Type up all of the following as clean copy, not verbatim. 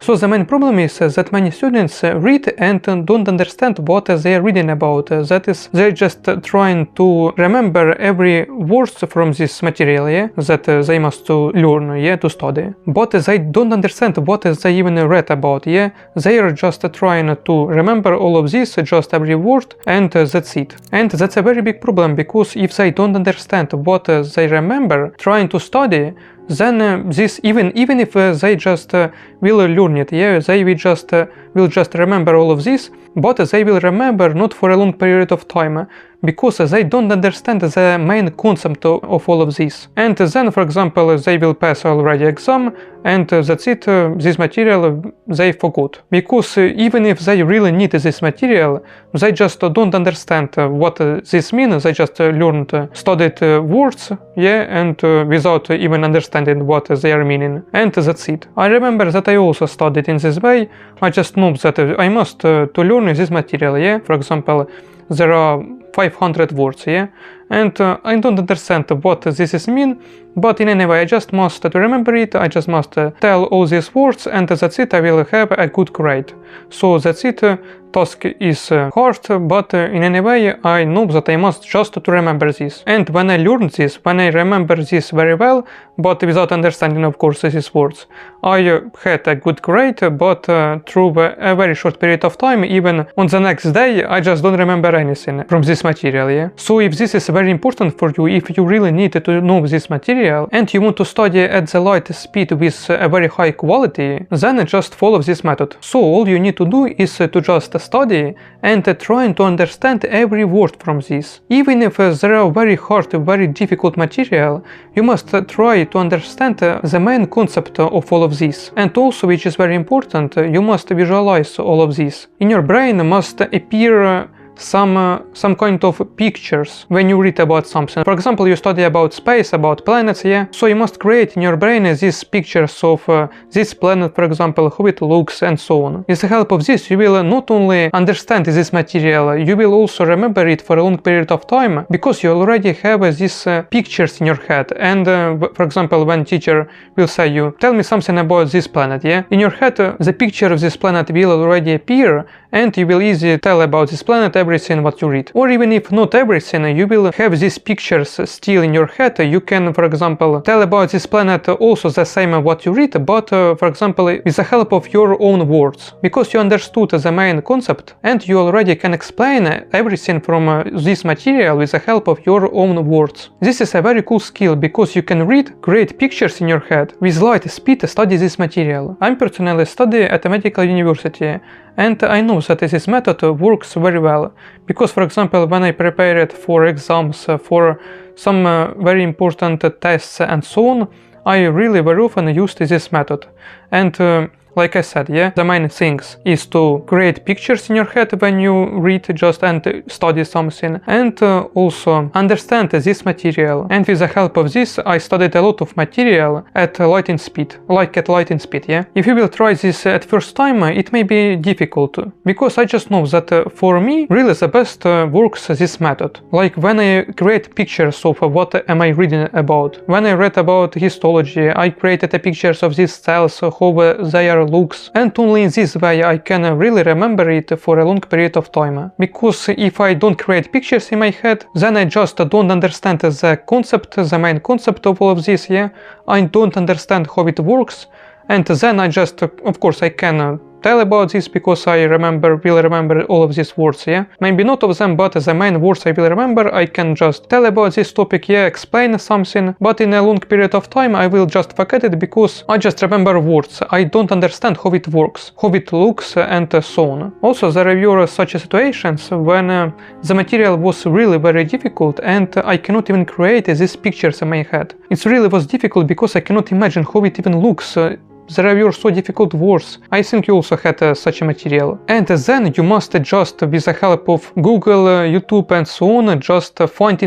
So the main problem is that many students read and don't understand what they are reading about. That is, they're just trying to remember every word from this material, that they must learn, to study. But they don't understand what they even read about, They are just trying to remember all of this, just every word, and that's it. And that's a very big problem, because if they don't understand what they remember trying to study, then this even if they just will learn it, they will just remember all of this, but they will remember not for a long period of time, because they don't understand the main concept of all of this. And then, for example, they will pass already exam, and that's it, this material they forgot. Because even if they really need this material, they just don't understand what this means. They just studied words, and without even understanding what they are meaning. And that's it. I remember that I also studied in this way. I just knew that I must to learn this material, For example, there are 500 words, and I don't understand what this mean, but in any way I just must remember it, I just must tell all these words, and that's it, I will have a good grade. So that's it, task is hard, but in any way I know that I must just to remember this. And when I learned this, when I remember this very well, but without understanding of course these words, I had a good grade, but through a very short period of time, even on the next day, I just don't remember anything from this material, So if this is very important for you, if you really need to know this material, and you want to study at the light speed with a very high quality, then just follow this method. So all you need to do is to just study and trying to understand every word from this. Even if there are very hard, very difficult material, you must try to understand the main concept of all of this. And also, which is very important, you must visualize all of this. In your brain must appear some kind of pictures when you read about something. For example, you study about space, about planets, So you must create in your brain these pictures of this planet, for example, how it looks and so on. With the help of this, you will not only understand this material, you will also remember it for a long period of time, because you already have these pictures in your head. And for example, when teacher will say you, tell me something about this planet, In your head, the picture of this planet will already appear, and you will easily tell about this planet everything what you read. Or even if not everything, you will have these pictures still in your head. You can, for example, tell about this planet also the same what you read, but for example, with the help of your own words, because you understood the main concept, and you already can explain everything from this material with the help of your own words. This is a very cool skill, because you can read, create pictures in your head, with light speed study this material. I personally study at a medical university, and I know that this method works very well, because for example, when I prepared for exams, for some very important tests and so on, I really very often used this method. And like I said, the main things is to create pictures in your head when you read just and study something, and also understand this material. And with the help of this, I studied a lot of material at lightning speed, If you will try this at first time, it may be difficult, because I just know that for me, really the best works this method. Like when I create pictures of what am I reading about. When I read about histology, I created pictures of these cells, how they are looks, and only in this way I can really remember it for a long period of time. Because if I don't create pictures in my head, then I just don't understand the concept, the main concept of all of this, I don't understand how it works, and then I just, of course, I can tell about this because I will remember all of these words, Maybe not of them, but the main words I will remember. I can just tell about this topic, explain something, but in a long period of time I will just forget it because I just remember words. I don't understand how it works, how it looks, and so on. Also, there were such situations when the material was really very difficult and I cannot even create these pictures in my head. It really was difficult because I cannot imagine how it even looks. There were so difficult words. I think you also had such a material. And then you must just, with the help of Google, YouTube and so on, just find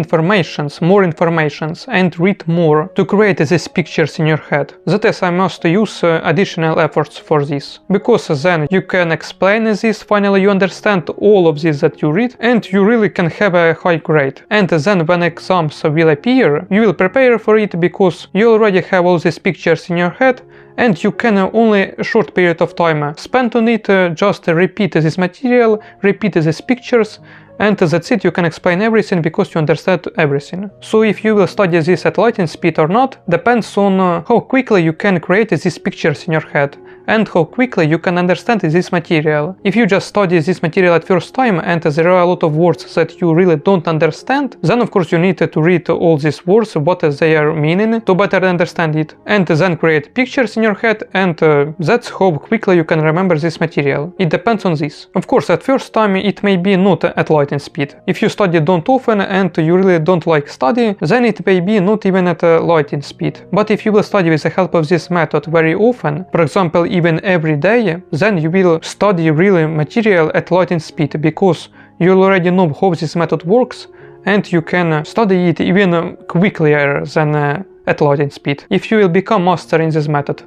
more informations and read more to create these pictures in your head. That is, I must use additional efforts for this. Because then you can explain this, finally you understand all of this that you read, and you really can have a high grade. And then when exams will appear, you will prepare for it because you already have all these pictures in your head, and you can only a short period of time spend on it, just repeat this material, repeat these pictures, and that's it. You can explain everything because you understand everything. So if you will study this at lightning speed or not depends on how quickly you can create these pictures in your head and how quickly you can understand this material. If you just study this material at first time and there are a lot of words that you really don't understand, then of course you need to read all these words, what they are meaning, to better understand it, and then create pictures in your head, and that's how quickly you can remember this material. It depends on this. Of course, at first time it may be not at lightning speed. If you study don't often and you really don't like study, then it may be not even at lightning speed. But if you will study with the help of this method very often, for example even every day, then you will study really material at lightning speed because you already know how this method works and you can study it even quicker than at lightning speed, if you will become master in this method.